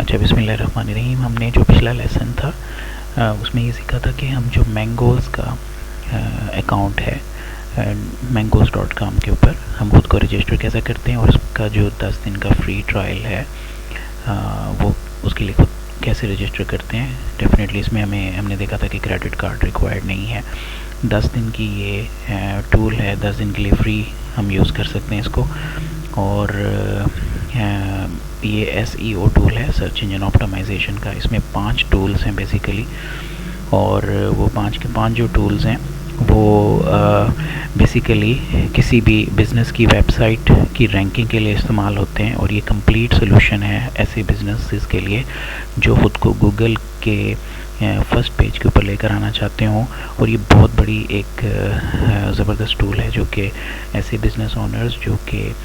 अच्छा, बिस्मिल्लाहिर्रहमानिर्रहीम। हमने जो पिछला लेसन था उसमें ये सीखा था कि हम जो मैंगोज़ का अकाउंट है mangoes.com के ऊपर हम खुद को रजिस्टर कैसे करते हैं और उसका जो 10 दिन का फ्री ट्रायल है वो उसके लिए खुद कैसे रजिस्टर करते हैं। डेफिनेटली इसमें हमने देखा था कि क्रेडिट कार्ड रिक्वायर्ड नहीं है। 10 दिन की ये टूल है, 10 दिन के लिए फ्री हम यूज़ कर सकते हैं इसको। और ये SEO टूल है, सर्च इंजन ऑप्टिमाइजेशन का। इसमें 5 टूल्स हैं बेसिकली, और वो 5 के 5 जो टूल्स हैं वो बेसिकली किसी भी बिज़नेस की वेबसाइट की रैंकिंग के लिए इस्तेमाल होते हैं। और ये कंप्लीट सोल्यूशन है ऐसे बिजनेसेस के लिए जो ख़ुद को गूगल के फर्स्ट पेज के ऊपर लेकर आना चाहते हों। और ये बहुत बड़ी एक ज़बरदस्त टूल है जो कि ऐसे बिज़नेस ओनर्स जो कि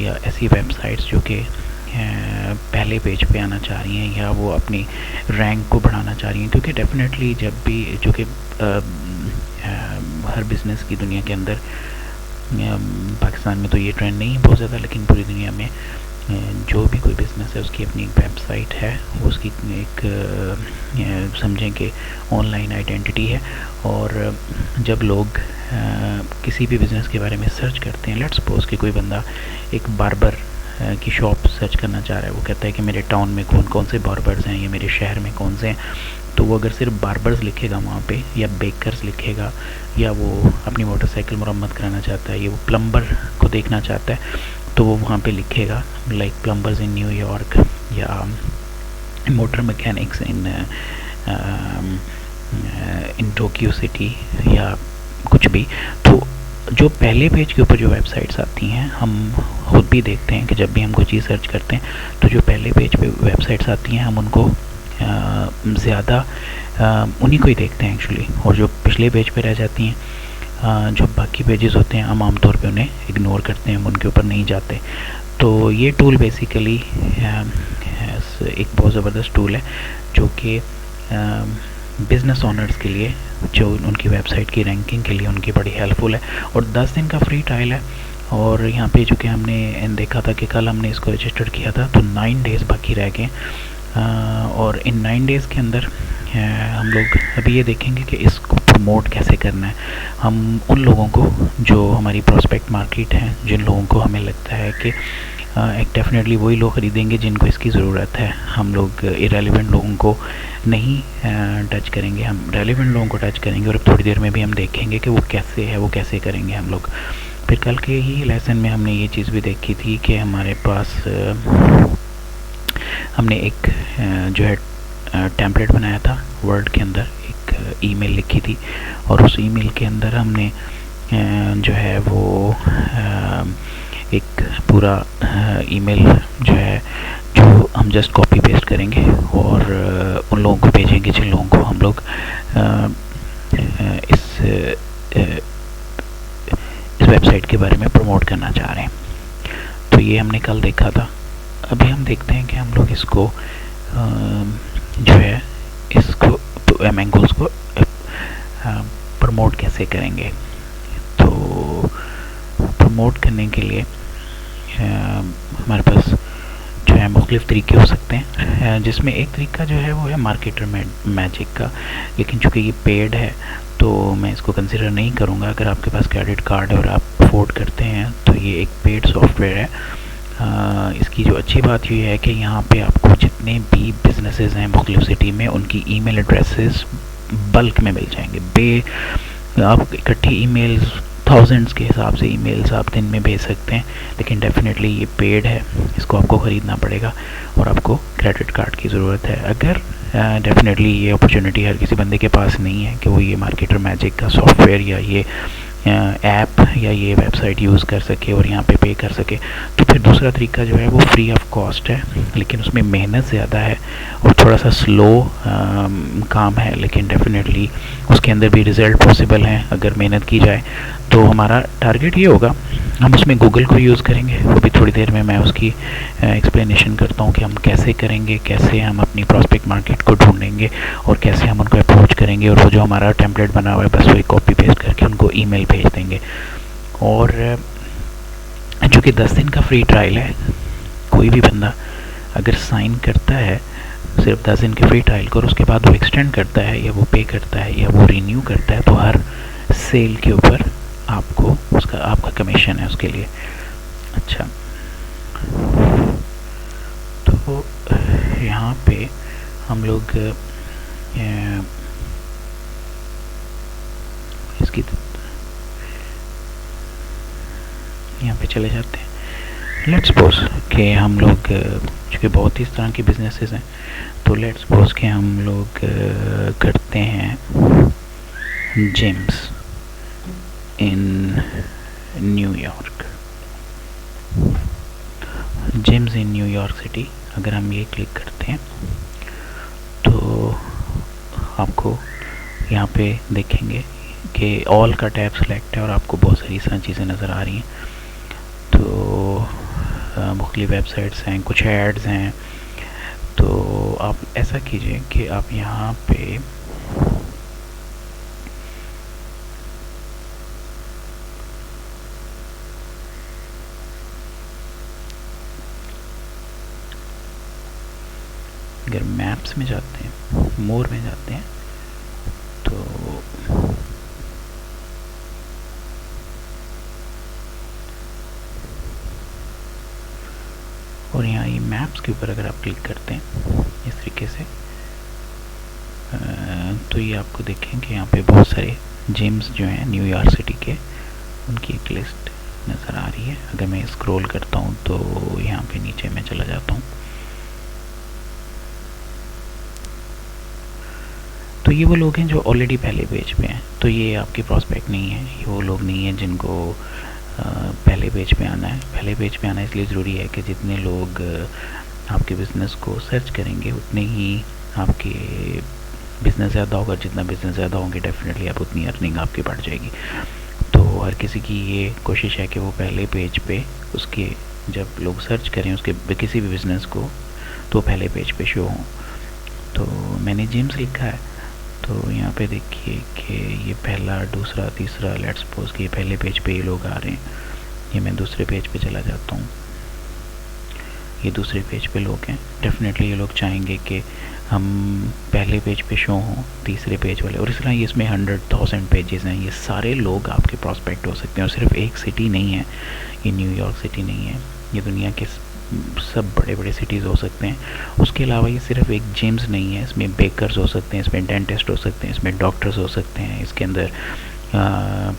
या ऐसी वेबसाइट्स जो कि पहले पेज पे आना चाह रही हैं या वो अपनी रैंक को बढ़ाना चाह रही हैं, क्योंकि डेफिनेटली जब भी जो कि हर बिज़नेस की दुनिया के अंदर, पाकिस्तान में तो ये ट्रेंड नहीं है बहुत ज़्यादा, लेकिन पूरी दुनिया में जो भी कोई बिज़नेस है उसकी अपनी एक वेबसाइट है, वो उसकी एक समझें कि ऑनलाइन आइडेंटिटी है। और जब लोग किसी भी बिज़नेस के बारे में सर्च करते हैं, लेट्स सपोज कि कोई बंदा एक बार्बर की शॉप सर्च करना चाह रहा है, वो कहता है कि मेरे टाउन में कौन कौन से बार्बर्स हैं या मेरे शहर में कौन से हैं, तो वो अगर सिर्फ बार्बर्स लिखेगा वहाँ पे, या बेकर्स लिखेगा, या वो अपनी मोटरसाइकिल मरम्मत कराना चाहता है, या वो प्लम्बर को देखना चाहता है, तो वो वहाँ पे लिखेगा लाइक प्लम्बर्स इन न्यूयॉर्क या motor mechanics in Tokyo city या कुछ भी। तो जो पहले पेज के ऊपर जो वेबसाइट्स आती हैं, हम खुद भी देखते हैं कि जब भी हम कोई चीज़ सर्च करते हैं तो जो पहले पेज पे वेबसाइट्स आती हैं हम उनको ज़्यादा उन्हीं को ही देखते हैं एक्चुअली। और जो पिछले पेज पे रह जाती हैं, जो बाकी पेजेस होते हैं, हम आमतौर पे उन्हें इग्नोर करते हैं, हम उनके ऊपर नहीं जाते। तो ये टूल बेसिकली एक बहुत ज़बरदस्त टूल है जो कि बिज़नेस ओनर्स के लिए, जो उनकी वेबसाइट की रैंकिंग के लिए उनकी बड़ी हेल्पफुल है। और 10 दिन का फ्री ट्रायल है। और यहाँ पे जो कि हमने देखा था कि कल हमने इसको रजिस्टर किया था, तो 9 डेज़ बाकी रह गए। और इन 9 डेज़ के अंदर हम लोग अभी ये देखेंगे कि इसको प्रमोट कैसे करना है। हम उन लोगों को, जो हमारी प्रोस्पेक्ट मार्केट है, जिन लोगों को हमें लगता है कि एक डेफिनेटली वही लोग ख़रीदेंगे जिनको इसकी ज़रूरत है, हम लोग इरेलीवेंट लोगों को नहीं टच करेंगे, हम रेलिवेंट लोगों को टच करेंगे। और अब थोड़ी देर में भी हम देखेंगे कि वो कैसे है, वो कैसे करेंगे हम लोग। फिर कल के ही लेसन में हमने ये चीज़ भी देखी थी कि हमारे पास हमने एक जो है टेम्पलेट बनाया था वर्ड के अंदर, एक ईमेल लिखी थी, और उस ईमेल के अंदर हमने जो है वो एक पूरा ईमेल जो है, जो हम जस्ट कॉपी पेस्ट करेंगे और उन लोगों को भेजेंगे जिन लोगों को हम लोग इस वेबसाइट के बारे में प्रमोट करना चाह रहे हैं। तो ये हमने कल देखा था। अभी हम देखते हैं कि हम लोग इसको जो है इसको मैंगोज़ को प्रमोट कैसे करेंगे। तो प्रमोट करने के लिए हमारे पास जो है मुख्तलिफ़ तरीके हो सकते हैं, जिसमें एक तरीका जो है वो है मार्केटर मैजिक का, लेकिन चूँकि ये पेड है तो मैं इसको कंसिडर नहीं करूँगा। अगर आपके पास क्रेडिट कार्ड है और आप अफोर्ड करते हैं तो ये एक पेड सॉफ्टवेयर है। इसकी जो अच्छी बात ये है कि यहाँ पे आपको जितने भी बिजनेसेस हैं मुख्तलिफ सिटी में, उनकी ईमेल एड्रेसेस बल्क में मिल जाएंगे। आप इकट्ठी ईमेल्स, थाउजेंड्स के हिसाब से ईमेल्स आप दिन में भेज सकते हैं, लेकिन डेफिनेटली ये पेड है, इसको आपको ख़रीदना पड़ेगा और आपको क्रेडिट कार्ड की ज़रूरत है। अगर डेफिनेटली ये अपॉर्चुनिटी हर किसी बंदे के पास नहीं है कि वो ये मार्केटर मैजिक का सॉफ्टवेयर या ये ऐप या ये वेबसाइट यूज़ कर सके और यहाँ पे कर सके, तो फिर दूसरा तरीका जो है वो फ्री ऑफ कॉस्ट है, लेकिन उसमें मेहनत ज़्यादा है और थोड़ा सा स्लो काम है, लेकिन डेफिनेटली उसके अंदर भी रिज़ल्ट पॉसिबल हैं अगर मेहनत की जाए। तो हमारा टारगेट ये होगा, हम उसमें गूगल को यूज़ करेंगे, वो भी थोड़ी देर में मैं उसकी एक्सप्लेनेशन करता हूँ कि हम कैसे करेंगे, कैसे हम अपनी प्रॉस्पेक्ट मार्केट को ढूंढेंगे और कैसे हम उनको अप्रोच करेंगे। और वो जो हमारा टेम्पलेट बना हुआ है बस वही कॉपी पेस्ट करके उनको ईमेल भेज देंगे। और जो कि 10 दिन का फ्री ट्रायल है, कोई भी बंदा अगर साइन करता है सिर्फ 10 दिन के फ्री ट्रायल को और उसके बाद वो एक्सटेंड करता है या वो पे करता है या वो रिन्यू करता है, तो हर सेल के ऊपर आपको उसका आपका कमीशन है उसके लिए। अच्छा, तो यहाँ पे हम लोग इसकी यहाँ पे चले जाते हैं। लेट्स सपोज कि हम लोग चूँकि बहुत ही इस तरह के बिजनेसेस हैं, तो लेट्स सपोज कि हम लोग करते हैं gyms in New York, gyms in New York city. अगर हम ये क्लिक करते हैं तो आपको यहाँ पे देखेंगे कि ऑल का टैब सेलेक्ट है और आपको बहुत सारी चीज़ें नज़र आ रही हैं। तो मुख्तलिफ वेबसाइट्स हैं, कुछ एड्स हैं। तो आप ऐसा कीजिए कि आप यहाँ पे अगर मैप्स में जाते हैं, मोर में जाते हैं, तो और यहाँ ये मैप्स के ऊपर अगर आप क्लिक करते हैं इस तरीके से, तो ये आपको देखें कि यहाँ पे बहुत सारे जिम्स जो हैं न्यूयॉर्क सिटी के, उनकी एक लिस्ट नज़र आ रही है। अगर मैं स्क्रॉल करता हूँ तो यहाँ पे नीचे मैं चला जाता हूँ, तो ये वो लोग हैं जो ऑलरेडी पहले पेज पे हैं। तो ये आपके प्रॉस्पेक्ट नहीं है, ये वो लोग नहीं हैं जिनको पहले पेज पे आना है। पहले पेज पे आना इसलिए ज़रूरी है कि जितने लोग आपके बिज़नेस को सर्च करेंगे उतने ही आपके बिज़नेस ज़्यादा होगा। जितना बिज़नेस ज़्यादा होंगे डेफिनेटली आप उतनी अर्निंग आपकी बढ़ जाएगी। तो हर किसी की ये कोशिश है कि वो पहले पेज पे उसके जब लोग सर्च करें उसके किसी भी बिज़नेस को, तो पहले पेज पे शो हों। तो मैंने जिम्स लिखा है, तो यहाँ पे देखिए कि ये पहला, दूसरा, तीसरा, लेट्स सपोज कि ये पहले पेज पे ये लोग आ रहे हैं। ये मैं दूसरे पेज पे चला जाता हूँ, ये दूसरे पेज पे लोग हैं। डेफिनेटली ये लोग चाहेंगे कि हम पहले पेज पे शो हों, तीसरे पेज वाले। और इस तरह ये इसमें 100,000 पेजेस हैं। ये सारे लोग आपके प्रॉस्पेक्ट हो सकते हैं। और सिर्फ एक सिटी नहीं है, ये न्यूयॉर्क सिटी नहीं है, ये दुनिया के सब बड़े बड़े सिटीज़ हो सकते हैं। उसके अलावा ये सिर्फ एक जिम्स नहीं है, इसमें बेकर्स हो सकते हैं, इसमें डेंटिस्ट हो सकते हैं, इसमें डॉक्टर्स हो सकते हैं, इसके अंदर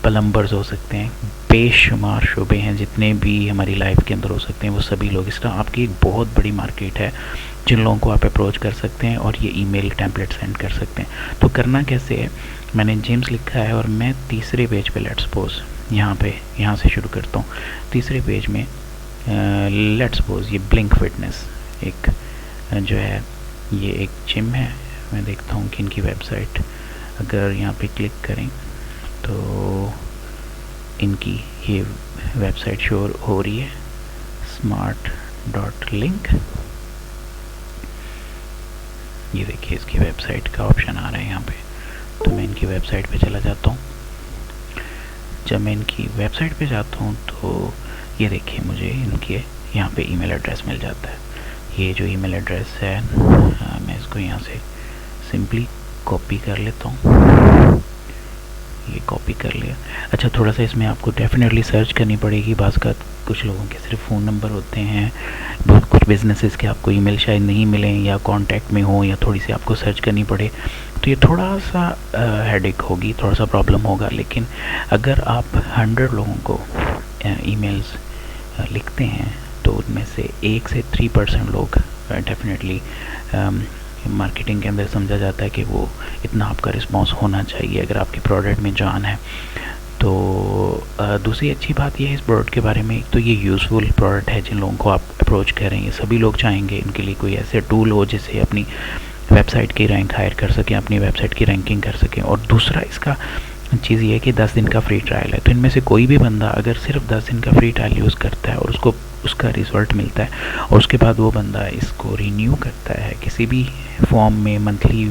प्लम्बर्स हो सकते हैं। बेशुमार शोबे हैं जितने भी हमारी लाइफ के अंदर हो सकते हैं, वो सभी लोग। इस तरह आपकी एक बहुत बड़ी मार्केट है जिन लोगों को आप अप्रोच कर सकते हैं और ये ईमेल टेम्पलेट सेंड कर सकते हैं। तो करना कैसे है, मैंने जिम्स लिखा है और मैं तीसरे पेज पे लेट्स सपोज यहाँ से शुरू करता हूँ। तीसरे पेज में लेट्स सपोज ये ब्लिंक फिटनेस एक जो है ये एक जिम है। मैं देखता हूँ कि इनकी वेबसाइट अगर यहाँ पे क्लिक करें तो इनकी ये वेबसाइट शो हो रही है, smart.link। ये देखिए इसकी वेबसाइट का ऑप्शन आ रहा है यहाँ पे। तो मैं इनकी वेबसाइट पे चला जाता हूँ। जब मैं इनकी वेबसाइट पे जाता हूँ तो ये देखिए मुझे इनके यहाँ पे ईमेल एड्रेस मिल जाता है। ये जो ईमेल एड्रेस है मैं इसको यहाँ से सिंपली कॉपी कर लेता हूँ। ये कॉपी कर लिया। अच्छा, थोड़ा सा इसमें आपको डेफिनेटली सर्च करनी पड़ेगी। बाज़ का कुछ लोगों के सिर्फ फ़ोन नंबर होते हैं, बहुत कुछ बिजनेसेस के आपको ईमेल शायद नहीं मिलें या कांटेक्ट में हो या थोड़ी सी आपको सर्च करनी पड़े, तो ये थोड़ा सा हेडेक होगी, थोड़ा सा प्रॉब्लम होगा। लेकिन अगर आप 100 लोगों को ईमेल्स लिखते हैं तो उनमें से 1 से 3% लोग डेफिनेटली मार्केटिंग के अंदर समझा जाता है कि वो इतना आपका रिस्पॉन्स होना चाहिए अगर आपके प्रोडक्ट में जान है। तो दूसरी अच्छी बात यह है इस प्रोडक्ट के बारे में, तो ये यूज़फुल प्रोडक्ट है जिन लोगों को आप अप्रोच करेंगे। सभी लोग चाहेंगे इनके लिए कोई ऐसे टूल हो जिससे अपनी वेबसाइट की रैंक हायर कर सकें, अपनी वेबसाइट की रैंकिंग कर सकें। और दूसरा इसका चीज़ ये है कि 10 दिन का फ्री ट्रायल है। तो इनमें से कोई भी बंदा अगर सिर्फ 10 दिन का फ्री ट्रायल यूज़ करता है और उसको उसका रिज़ल्ट मिलता है और उसके बाद वो बंदा इसको रिन्यू करता है किसी भी फॉर्म में, मंथली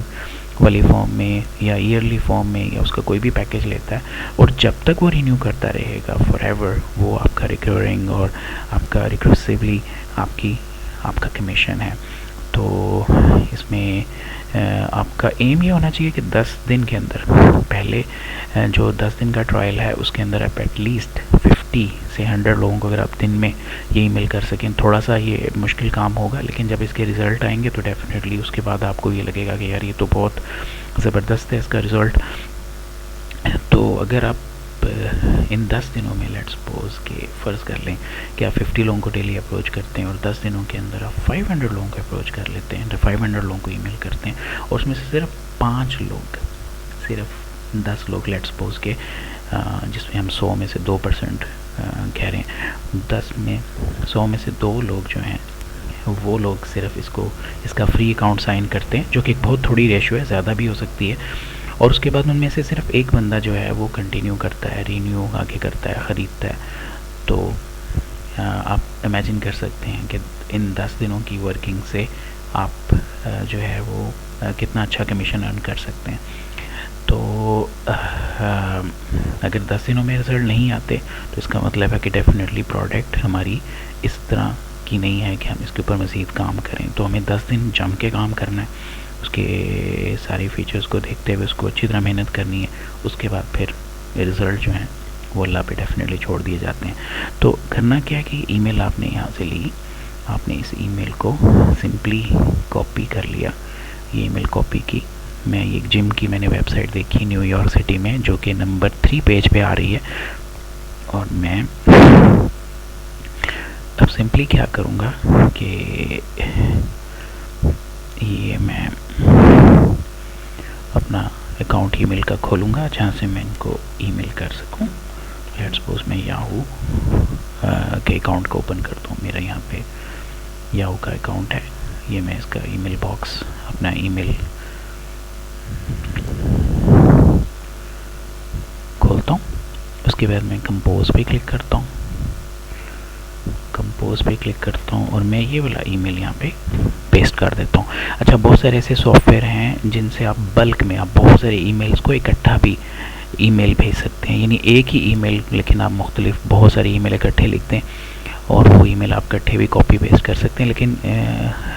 वाली फॉर्म में या ईयरली फॉर्म में, या उसका कोई भी पैकेज लेता है, और जब तक वो रिन्यू करता रहेगा फॉरएवर, वो आपका रिकरिंग और आपका रिकर्सिवली आपका कमीशन है। तो इसमें आपका एम ये होना चाहिए कि 10 दिन के अंदर, पहले जो 10 दिन का ट्रायल है उसके अंदर आप एटलीस्ट 50 से 100 लोगों को अगर आप दिन में ये ईमेल कर सकें। थोड़ा सा ये मुश्किल काम होगा, लेकिन जब इसके रिज़ल्ट आएंगे तो डेफिनेटली उसके बाद आपको ये लगेगा कि यार ये तो बहुत ज़बरदस्त है इसका रिज़ल्ट। तो अगर आप इन 10 दिनों में लेट्स सपोज के फ़र्ज़ कर लें कि आप 50 लोगों को डेली अप्रोच करते हैं और 10 दिनों के अंदर आप 500 लोगों को अप्रोच कर लेते हैं, तो 500 लोगों को ईमेल करते हैं और उसमें से सिर्फ 5 लोग, सिर्फ 10 लोग लेट्स सपोज के, जिसमें हम 100 में से 2% कह रहे हैं, 10 में 100 में से 2 लोग जो हैं वो लोग सिर्फ इसका फ्री अकाउंट साइन करते हैं, जो कि बहुत थोड़ी रेशियो है, ज़्यादा भी हो सकती है। और उसके बाद उनमें से सिर्फ एक बंदा जो है वो कंटिन्यू करता है, रीन्यू आगे करता है, ख़रीदता है। तो आप इमेजिन कर सकते हैं कि इन 10 दिनों की वर्किंग से आप जो है वो कितना अच्छा कमीशन अर्न कर सकते हैं। तो अगर 10 दिनों में रिज़ल्ट नहीं आते तो इसका मतलब है कि डेफिनेटली प्रोडक्ट हमारी इस तरह की नहीं है कि हम इसके ऊपर मज़ीद काम करें। तो हमें 10 दिन जम के काम करना है, उसके सारे फीचर्स को देखते हुए उसको अच्छी तरह मेहनत करनी है। उसके बाद फिर रिज़ल्ट जो हैं वो अल्लाह पे डेफिनेटली छोड़ दिए जाते हैं। तो करना क्या है कि ईमेल आपने यहाँ से ली, आपने इस ईमेल को सिंपली कॉपी कर लिया, ये ईमेल कॉपी की। मैं ये जिम की मैंने वेबसाइट देखी न्यूयॉर्क सिटी में, जो कि नंबर 3 पेज पे आ रही है। और मैं अब सिंपली क्या करूँगा कि ये मैं अपना अकाउंट ईमेल का खोलूँगा जहाँ से मैं इनको ईमेल कर सकूँ। लेट्स सपोज मैं याहू के अकाउंट को ओपन करता हूँ। मेरा यहाँ पे याहू का अकाउंट है, ये मैं इसका ईमेल बॉक्स, अपना ईमेल खोलता हूँ। उसके बाद मैं कंपोज पे क्लिक करता हूँ, कंपोज पे क्लिक करता हूँ और मैं ये वाला ईमेल यहाँ पे पेस्ट कर देता हूँ। अच्छा, बहुत सारे ऐसे सॉफ्टवेयर हैं जिनसे आप बल्क में आप बहुत सारे ईमेल्स को इकट्ठा भी ईमेल भेज सकते हैं, यानी एक ही ईमेल लेकिन आप मुख्तलिफ बहुत सारे ईमेल इकट्ठे लिखते हैं और वो ईमेल आप इकट्ठे भी कॉपी पेस्ट कर सकते हैं। लेकिन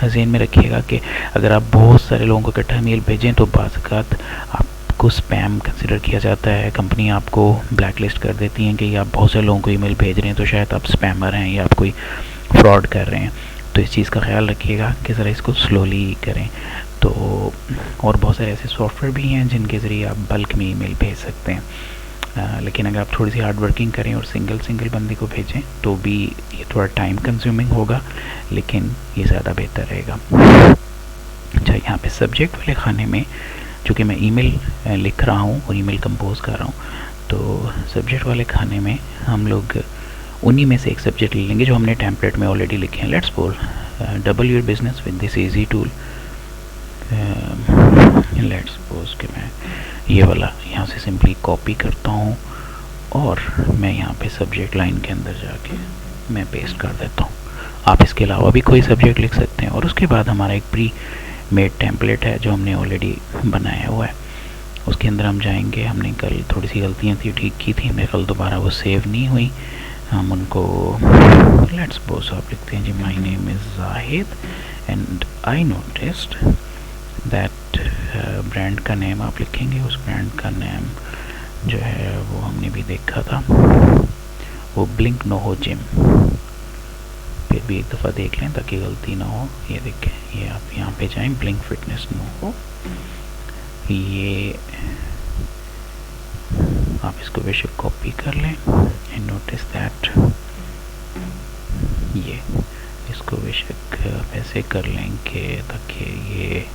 ज़हन में रखिएगा कि अगर आप बहुत सारे लोगों को इकट्ठा मेल भेजें तो बाज़ आपको स्पैम कंसिडर किया जाता है, कंपनी आपको ब्लैक लिस्ट कर देती हैं कि आप बहुत सारे लोगों को ईमेल भेज रहे हैं तो शायद आप स्पैमर हैं या आप कोई फ्रॉड कर रहे हैं। तो इस चीज़ का ख्याल रखिएगा कि ज़रा इसको स्लोली करें। तो और बहुत सारे ऐसे सॉफ्टवेयर भी हैं जिनके ज़रिए आप बल्क में ईमेल भेज सकते हैं। लेकिन अगर आप थोड़ी सी हार्ड वर्किंग करें और सिंगल बंदे को भेजें तो भी ये थोड़ा टाइम कंज्यूमिंग होगा, लेकिन ये ज़्यादा बेहतर रहेगा। अच्छा, यहाँ पे सब्जेक्ट वाले खाने में चूँकि मैं ईमेल लिख रहा हूँ और ईमेल कंपोज कर रहा हूँ, तो सब्जेक्ट वाले खाने में हम लोग उन्हीं में से एक सब्जेक्ट ले लेंगे जो हमने टेम्पलेट में ऑलरेडी लिखे हैं। Let's suppose double your business with this easy tool. Let's suppose कि मैं ये वाला यहाँ से सिंपली कॉपी करता हूँ और मैं यहाँ पे सब्जेक्ट लाइन के अंदर जाके मैं पेस्ट कर देता हूँ। आप इसके अलावा भी कोई सब्जेक्ट लिख सकते हैं। और उसके बाद हमारा एक प्री मेड टेम्पलेट है जो हमने ऑलरेडी बनाया हुआ है, उसके अंदर हम जाएंगे। हमने कल थोड़ी सी गलतियाँ थी, ठीक की थी, मेरे कल दोबारा वो सेव नहीं हुई। हम उनको लेट्स सपोज आप लिखते हैं जी my name is Zahid and I noticed that brand का नेम आप लिखेंगे। उस ब्रांड का नेम जो है वो हमने भी देखा था, वो ब्लिंक नोहो जिम। फिर भी एक दफ़ा देख लें ताकि गलती ना हो। ये देखें, ये आप यहाँ पे जाएं, ब्लिंक फिटनेस नोहो, ये आप इसको बेशक कॉपी कर लें एंड नोटिस दैट ये इसको बेशक ऐसे कर लें कि ताकि ये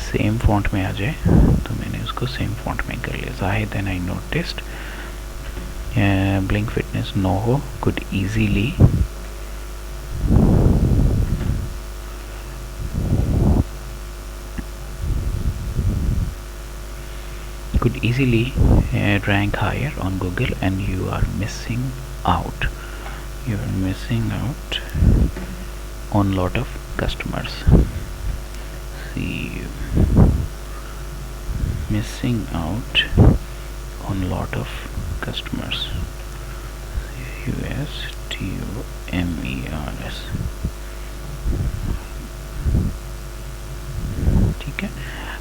सेम फॉन्ट में आ जाए। तो मैंने उसको सेम फॉन्ट में कर लिया, Zahid and I noticed Blink Fitness नोहो could easily rank higher on Google and you are missing out. You are missing out on lot of customers. See, missing out on lot of customers. USTUMERS.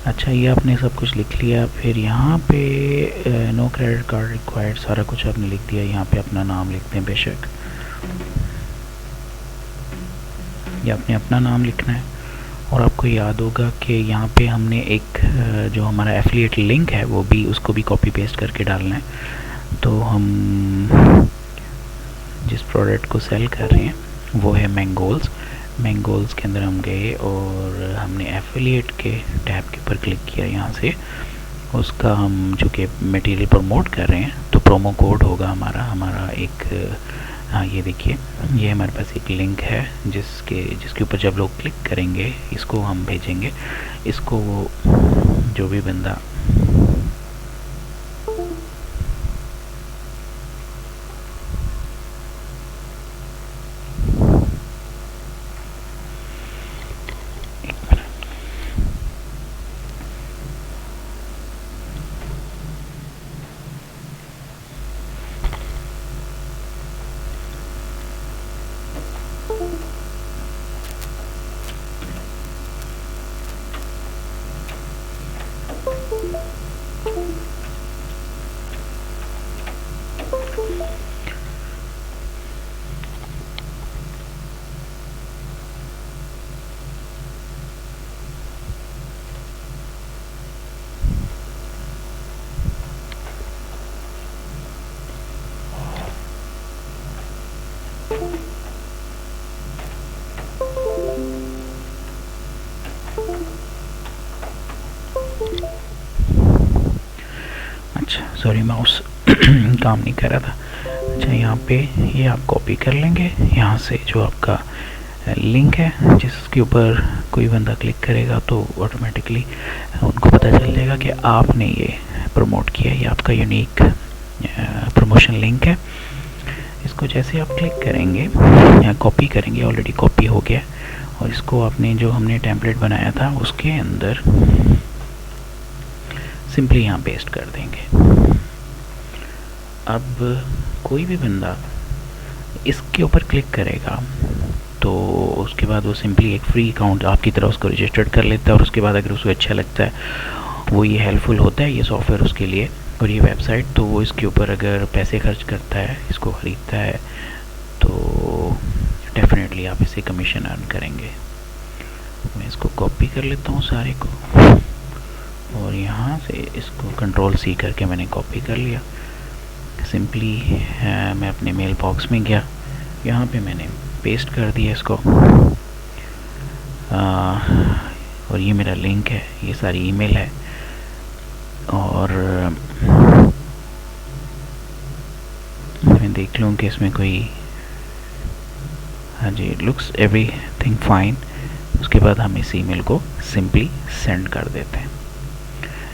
अच्छा, ये आपने सब कुछ लिख लिया। फिर यहाँ पे नो क्रेडिट कार्ड रिक्वायर्ड, सारा कुछ आपने लिख दिया। यहाँ पे अपना नाम लिखते हैं, बेशक ये आपने अपना नाम लिखना है। और आपको याद होगा कि यहाँ पे हमने एक जो हमारा एफिलिएट लिंक है वो भी, उसको भी कॉपी पेस्ट करके डालना है। तो हम जिस प्रोडक्ट को सेल कर रहे हैं वो है मैंगोल्स। मैंगोल्स के अंदर हम गए और हमने एफिलिएट के टैब के ऊपर क्लिक किया। यहाँ से उसका हम जो कि मटेरियल प्रमोट कर रहे हैं, तो प्रोमो कोड होगा हमारा एक, हाँ ये देखिए, ये हमारे पास एक लिंक है जिसके ऊपर जब लोग क्लिक करेंगे, इसको हम भेजेंगे। इसको वो जो भी बंदा सॉरी माउस काम नहीं कर रहा था। अच्छा, यहाँ पे ये आप कॉपी कर लेंगे। यहाँ से जो आपका लिंक है जिसके ऊपर कोई बंदा क्लिक करेगा तो ऑटोमेटिकली उनको पता चल जाएगा कि आपने ये प्रमोट किया है, ये आपका यूनिक प्रमोशन लिंक है। इसको जैसे आप क्लिक करेंगे या कॉपी करेंगे, ऑलरेडी कॉपी हो गया, और इसको आपने जो हमने टेम्पलेट बनाया था उसके अंदर सिंपली यहाँ पेस्ट कर देंगे। अब कोई भी बंदा इसके ऊपर क्लिक करेगा तो उसके बाद वो सिंपली एक फ्री अकाउंट आपकी तरह उसको रजिस्टर्ड कर लेता है। और उसके बाद अगर उसको अच्छा लगता है, वो ये हेल्पफुल होता है ये सॉफ्टवेयर उसके लिए और ये वेबसाइट, तो वो इसके ऊपर अगर पैसे खर्च करता है, इसको ख़रीदता है, तो डेफिनेटली आप इसे कमीशन अर्न करेंगे। मैं इसको कॉपी कर लेता हूँ सारे को, और यहाँ से इसको कंट्रोल सी करके मैंने कॉपी कर लिया। सिंपली मैं अपने मेल बॉक्स में गया, यहाँ पे मैंने पेस्ट कर दिया इसको, और ये मेरा लिंक है, ये सारी ईमेल है। और मैं देख लूँ कि इसमें कोई, हाँ जी, लुक्स एवरीथिंग फाइन। उसके बाद हम इस ईमेल को सिंपली सेंड कर देते हैं।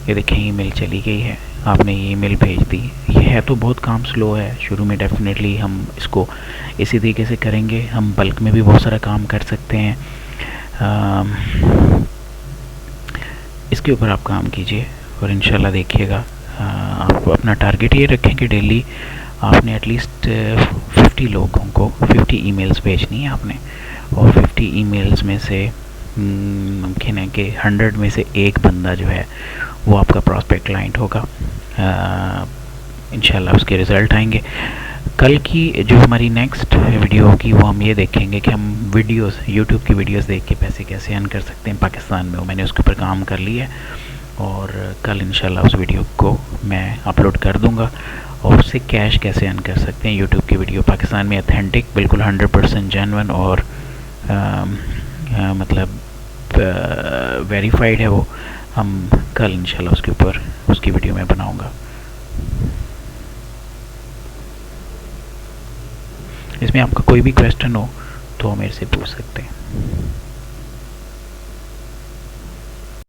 ये देखें, ईमेल चली गई है, आपने ये ईमेल भेज दी। ये है तो बहुत काम स्लो है शुरू में, डेफिनेटली हम इसको इसी तरीके से करेंगे। हम बल्क में भी बहुत सारा काम कर सकते हैं। इसके ऊपर आप काम कीजिए और इंशाल्लाह देखिएगा। आप अपना टारगेट ये रखें कि डेली आपने एटलीस्ट 50 लोगों को 50 ईमेल्स भेजनी है आपने, और 50 ईमेल्स में से मुमकिन है कि 100 में से एक बंदा जो है वो आपका प्रॉस्पेक्ट क्लाइंट होगा। इंशाल्लाह उसके रिज़ल्ट आएंगे। कल की जो हमारी नेक्स्ट वीडियो होगी वो हम ये देखेंगे कि हम वीडियोस, यूट्यूब की वीडियोस देख के पैसे कैसे अर्न कर सकते हैं पाकिस्तान में। मैंने उसके ऊपर काम कर लिया है और कल इंशाल्लाह उस वीडियो को मैं अपलोड कर दूंगा। और उससे कैश कैसे अर्न कर सकते हैं, यूट्यूब की वीडियो पाकिस्तान में ऑथेंटिक, बिल्कुल 100% जेन्युइन और मतलब वेरीफाइड है वो। हम कल इंशाल्लाह उसके ऊपर उसकी वीडियो मैं बनाऊंगा। इसमें आपका कोई भी क्वेश्चन हो तो मेरे से पूछ सकते हैं।